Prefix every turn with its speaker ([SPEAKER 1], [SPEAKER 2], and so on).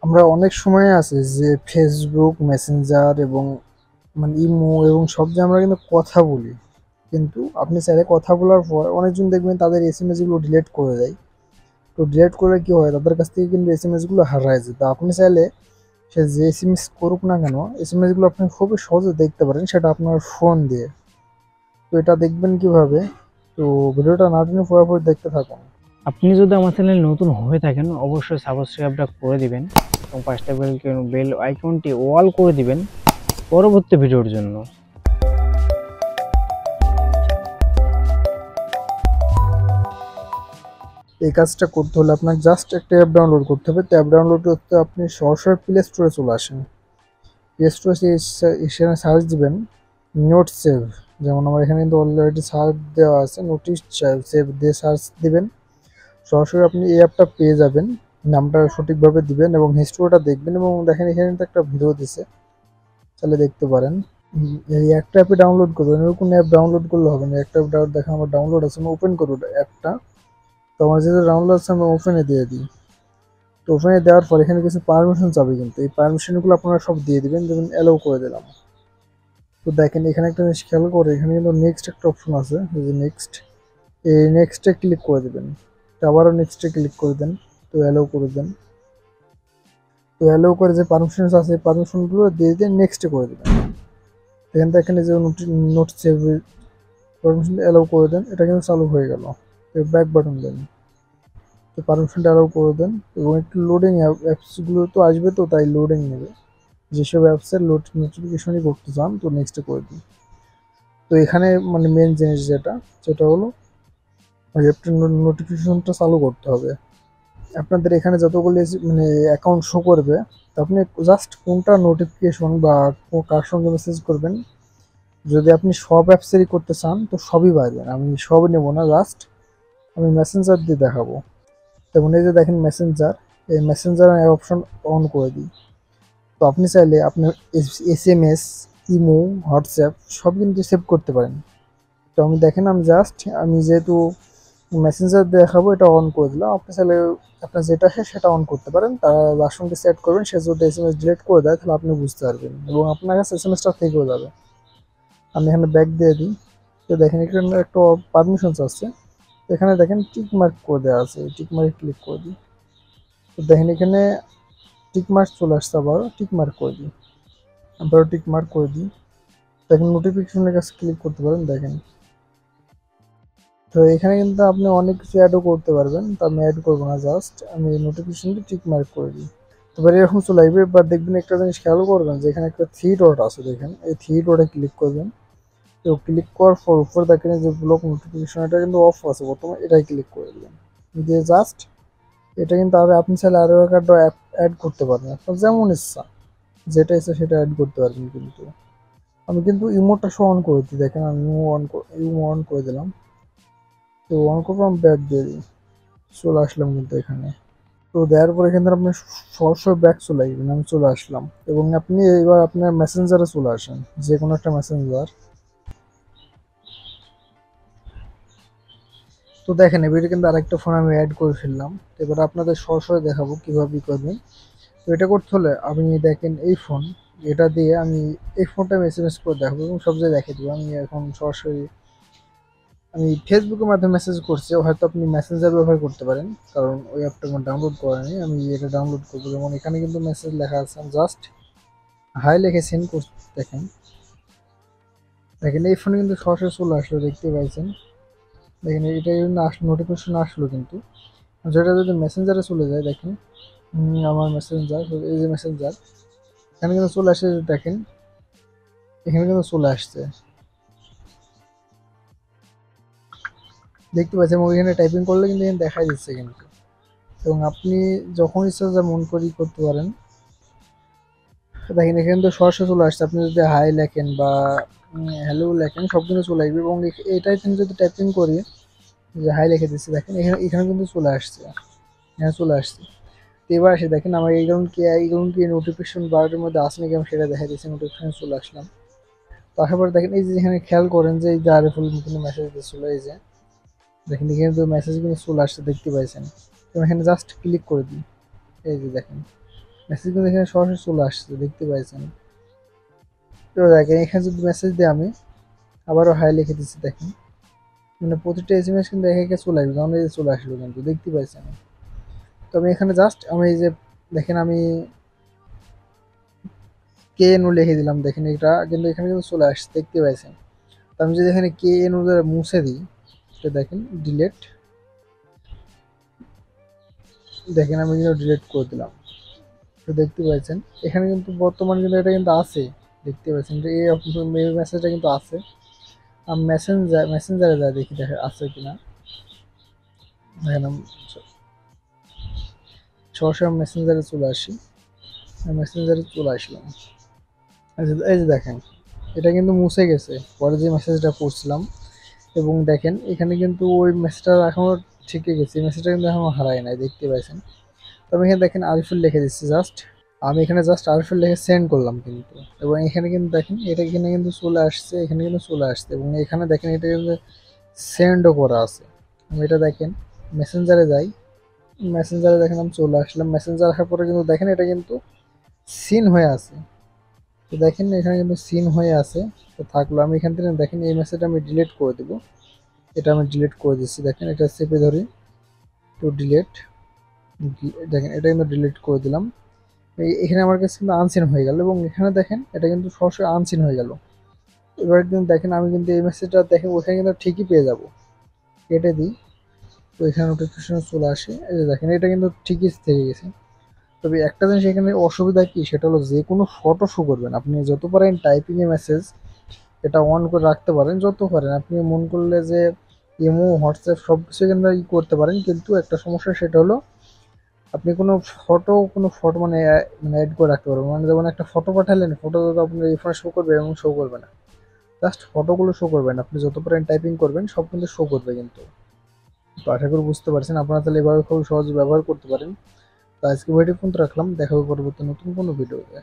[SPEAKER 1] আমরা অনেক সময় আছে যে ফেসবুক মেসেঞ্জার এবং মানে ইমো এবং সব যে আমরা কিন্তু কথা বলি, কিন্তু আপনি চাইলে কথা বলার পর অনেকজন দেখবেন তাদের এসএমএস গুলো ডিলিট করে দেয়। তো ডিলিট করলে কি হয়, তাদের কাছ থেকে কিন্তু এসএমএস গুলো হারায় যায়। তো আপনি চাইলে সে যে এসএমএস করুক না কেন, এসএমএস গুলো আপনি খুবই সহজে দেখতে পারেন, সেটা আপনার ফোন দিয়ে। তো এটা দেখবেন কিভাবে, তো ভিডিওটা না টেনে পুরোপুরি দেখতে থাকুন।
[SPEAKER 2] আপনি যদি আমার চ্যানেল নতুন হয়ে থাকেন অবশ্যই সাবস্ক্রাইবটা করে দিবেন এবং পাঁচটা বেল আইকনটি অল করে দিবেন পরবর্তী ভিডিওর জন্য।
[SPEAKER 1] এই কাজটা করতে হলে আপনাকে জাস্ট একটা অ্যাপ ডাউনলোড করতে হবে। তো অ্যাপ ডাউনলোড করতে আপনি সরাসরি প্লে স্টোরে চলে আসেন। প্লে স্টোরে এখানে সার্চ দিবেন নোট সেভ। যেমন আমার এখানে কিন্তু অলরেডি সার্চ দেওয়া আছে, নোটিশ সেভ দিয়ে সার্চ দিবেন। সরাসরি আপনি এই অ্যাপটা পেয়ে যাবেন। নামটা সঠিকভাবে দিবেন এবং হিস্ট্রিটা দেখবেন, এবং দেখেন এখানে কিন্তু একটা ভিডিও দিছে, তাহলে দেখতে পারেন। এই একটা অ্যাপে ডাউনলোড করবেন, এরকম অ্যাপ ডাউনলোড করলে হবে না। একটা দেখেন আমার ডাউনলোড আছে, আমি ওপেন করবো অ্যাপটা। তো আমার যেহেতু ডাউনলোড আছে আমি ওপেনে দিয়ে দিই। তো ওপেনে দেওয়ার পর এখানে কিছু পারমিশন চাবে, কিন্তু এই পারমিশনগুলো আপনারা সব দিয়ে দিবেন। যেমন অ্যালাউ করে দিলাম। তো দেখেন এখানে একটা জিনিস খেয়াল করে, এখানে কিন্তু নেক্সট একটা অপশন আছে, এই যে নেক্সট, এই নেক্সটে ক্লিক করে দেবেন। তো আবারও নেক্সটে ক্লিক করে দেন। তো অ্যালাউ করে দেন। তো অ্যালাউ করে যে পারমিশন আছে পারমিশনগুলো দিয়ে দিয়ে নেক্সটে করে দেবেন। এখান থেকে এখানে যে নোট সেভ পারমিশন অ্যালাউ করে দেন, এটা কিন্তু চালু হয়ে গেল। তো ব্যাক বাটন দেন। তো পারমিশনটা অ্যালাউ করে দেন এবং একটু লোডিং অ্যাপসগুলো তো আসবে, তো তাই লোডিং নেবে। যেসব অ্যাপসের নোটিফিকেশনই করতে চান তো নেক্সটে করে দিন। তো এখানে মানে মেন জিনিস যেটা হলো ওই অ্যাপটার নোটিফিকেশনটা চালু করতে হবে। আপনাদের এখানে যতগুলি মানে অ্যাকাউন্ট শো করবে, তো আপনি জাস্ট কোনটা নোটিফিকেশন বা কার সঙ্গে মেসেজ করবেন, যদি আপনি সব অ্যাপসেরই করতে চান তো সবই পারবেন। আমি সবই নেব না, জাস্ট আমি মেসেঞ্জার দিয়ে দেখাবো। যেমন এই যে দেখেন মেসেঞ্জার, এই মেসেঞ্জার অপশন অন করে দিই। তো আপনি চাইলে আপনার এসএমএস, ইমো, হোয়াটসঅ্যাপ সব কিন্তু সেভ করতে পারেন। তো আমি দেখেন আমি যেহেতু মেসেঞ্জার দেখাবো, এটা অন করে দিলাম। আপনি চাইলে আপনার যেটা আছে সেটা অন করতে পারেন। তার সঙ্গে সেট করবেন, সে যদি এসএমএস ডিলিট করে দেয় তাহলে আপনি বুঝতে পারবেন এবং আপনার কাছে এসএমএসটা থেকেও যাবে। আমি এখানে ব্যাক দিয়ে দিই। তো দেখেন এখানে একটা পারমিশনস আছে, এখানে দেখেন টিক মার্ক করে দেওয়া আছে, টিক মার্কে ক্লিক করে দিই। তো দেখেন এখানে টিক মার্ক চলে আসছে, আবারও টিক মার্ক করে দিই, আবারও টিক মার্ক করে দিই। দেখেন নোটিফিকেশনের কাছে ক্লিক করতে পারেন, দেখেন। তো এখানে কিন্তু আপনি অনেক কিছু অ্যাডও করতে পারবেন, তো আমি অ্যাড করবো না, জাস্ট আমি নোটিফিকেশনটি টিক মার্ক করে দিই। এবার এরকম চলে আসবে। এবার দেখবেন একটা জিনিস খেয়াল করবেন যে এখানে একটা থ্রি ডট আছে, দেখেন এই থ্রি ডটে ক্লিক করবেন। তো ক্লিক করার পর উপরে দেখেন যে ব্লক নোটিফিকেশন, এটা কিন্তু অফ আছে বর্তমানে, এটাই ক্লিক করে দিবেন। দিয়ে জাস্ট এটা কিন্তু আর আপনি চাইলে আরও একটা অ্যাপ অ্যাড করতে পারবেন, আপনার যেমন ইচ্ছা যেটা ইচ্ছা সেটা অ্যাড করতে পারবেন। কিন্তু আমি কিন্তু ইমোটা শো অন করে দিই, দেখেন আমি ইমো অন করে দিলাম। তো অন করবো, আমি ব্যাক দিয়ে দিই, চলে আসলাম কিন্তু এখানে। তো দেওয়ার পর এখানে আপনি সরাসরি ব্যাক চলে আসবেন, আমি চলে আসলাম। এবং আপনি এবার আপনার মেসেঞ্জারে চলে আসেন, যে কোনো একটা মেসেঞ্জার। তো দেখেন এবারে কিন্তু আরেকটা ফোন আমি অ্যাড করে ফেললাম। তো এবার আপনাদের সরাসরি দেখাবো কীভাবে করবেন। তো এটা করতে হলে আপনি দেখেন এই ফোন, এটা দিয়ে আমি এই ফোনটা আমি এসএমএস করে দেখাবো এবং সব জায়গায় দেখিয়ে দেবো। আমি এখন সরাসরি আমি ফেসবুকের মাধ্যমে মেসেজ করছি, হয়তো আপনি মেসেঞ্জার ব্যবহার করতে পারেন, কারণ ওই অ্যাপটা আমার ডাউনলোড করা নেই। আমি এটা ডাউনলোড করবো, যেমন এখানে কিন্তু মেসেজ লেখা আছে, জাস্ট হাই লিখে সেন্ড করছি। দেখেন দেখেন এই ফোনে কিন্তু সরাসরি চলে আসলো, দেখতে পাইছেন। দেখেন এটা কিন্তু নোটিফিকেশন আসলো, কিন্তু যেটা যদি মেসেঞ্জারে চলে যায়, দেখেন আমার মেসেঞ্জার, এই যে মেসেঞ্জার, এখানে কিন্তু চলে আসে, দেখেন এখানে কিন্তু চলে আসছে, দেখতে পাচ্ছেন। এবং এখানে টাইপিং করলে কিন্তু এখানে দেখা দিচ্ছে কিন্তু। এবং আপনি যখন ইচ্ছা যা মন করি করতে পারেন। দেখেন এখানে তো সরাসরি চলে আসছে, আপনি যদি হাই লেখেন বা হ্যালো লেখেন সব কিন্তু চলে আসবে। এবং এটাই তিনি যদি টাইপিং করি, যে হাই লিখে দিচ্ছি, দেখেন এখানে এখানে কিন্তু চলে আসছে, এখানে চলে আসছে। তো এবার আসে দেখেন আমার এই কারণ কি নোটিফিকেশন বারের মধ্যে আসে নাকি, আমি সেটা দেখা দিচ্ছি, নোটিফিকেশন চলে আসলাম। তো আসার পর দেখেন এই যে এখানে খেয়াল করেন যে এই যে আরিফুল কিন্তু মেসেজ দিচ্ছিল, এই যে দেখেন এখানে তো মেসেজ কিন্তু চলে আসছে, দেখতে পাইছেন। তো এখানে জাস্ট ক্লিক করে দিই, এই যে দেখেন মেসেজ কিন্তু এখানে সরাসরি চলে আসছে, দেখতে পাইছেন। তো দেখেন এখানে যদি মেসেজ দিই আমি, আবারও হাই লিখে দিচ্ছি, দেখেন মানে প্রতিটা এসএমএস কিন্তু একে একে চলে আসবে, যেমন এই যে চলে আসলো কিন্তু, দেখতে পাইছেন। তো আমি এখানে জাস্ট আমি এই যে দেখেন আমি কে এন লিখে দিলাম, দেখেন এটা কিন্তু এখানে কিন্তু চলে আসছে, দেখতে পাইছেন। তো আমি যদি এখানে কে এন মুছে দিই, তো দেখেন ডিলেট, দেখেন আমি কিন্তু ডিলিট করে দিলাম। তো দেখতে পাচ্ছেন এখানে কিন্তু বর্তমানে কিন্তু এটা কিন্তু আছে, দেখতে পাচ্ছেন যে এই মেসেজটা কিন্তু আছে। আমি মেসেঞ্জারে যা দেখি দেখে আছে কিনা, দেখেন আমি সরাসরি মেসেঞ্জারে চলে আসি, মেসেঞ্জারে চলে আসলাম। এই যে দেখেন এটা কিন্তু মুছে গেছে পরে যে মেসেজটা করছিলাম, এবং দেখেন এখানে কিন্তু ওই মেসেজটা এখনো ঠিকই গেছে, এই মেসেজটা কিন্তু এখনো হারায় নাই, দেখতে পাচ্ছেন। তো আমি এখানে দেখেন আরিফুল লিখে দিচ্ছি জাস্ট, আমি এখানে জাস্ট আরএফএল লিখে সেন্ড করলাম কিন্তু, এবং এখানে কিন্তু দেখেন এটা এখানে কিন্তু চলে আসছে, এখানে কিন্তু চলে আসছে, এবং এখানে দেখেন এটা কিন্তু সেন্ডও করা আছে। আমি এটা দেখেন মেসেঞ্জারে যাই, মেসেঞ্জারে দেখেন আমি চলে আসলাম, মেসেঞ্জার আসার পরে কিন্তু দেখেন এটা কিন্তু সিন হয়ে আছে। তো দেখেন এখানে কিন্তু সিন হয়ে আছে, তো থাকলো। আমি এখান থেকে দেখেন এই মেসেজটা আমি ডিলিট করে দেবো, এটা আমি ডিলিট করে দিচ্ছি, দেখেন এটা চেপে ধরি, তো ডিলিট, দেখেন এটা কিন্তু ডিলিট করে দিলাম। এখানে আমার কাছে কিন্তু আনসিন হয়ে গেল, এবং এখানে দেখেন এটা কিন্তু সরাসরি আনসিন হয়ে গেল। এবার কিন্তু দেখেন আমি কিন্তু এই মেসেজটা দেখেন ওখানে কিন্তু ঠিকই পেয়ে যাব, কেটে দিই, তো এখানে নোটিফিকেশন চলে আসে, এই যে দেখেন এটা কিন্তু ঠিকই থেকে গেছে। তবে একটা জিনিস এখানে অসুবিধা কি, সেটা হলো যে কোনো ফটো শো করবেন আপনি, যত পারেন টাইপিংয়ে মেসেজ এটা অন করে রাখতে পারেন, যত পারেন আপনি মন করলে যে ইমো হোয়াটসঅ্যাপ সব কিছু কিন্তু করতে পারেন, কিন্তু একটা সমস্যা সেটা হলো আপনি কোনো ফটো মানে মানে অ্যাড করে রাখতে পারবেন, মানে যেমন একটা ফটো পাঠালেন, ফটো তো আপনার এই ফোনে শো করবে এবং শো করবে না, জাস্ট ফটোগুলো শো করবেন, আপনি যত পারেন টাইপিং করবেন সব কিন্তু শো করবে কিন্তু। তো আশা করি বুঝতে পারছেন, আপনারা তাহলে এভাবে খুব সহজে ব্যবহার করতে পারেন। তো আজকে ভিডিও পর্যন্ত রাখলাম, দেখা হবে পরবর্তী নতুন কোনো ভিডিওতে।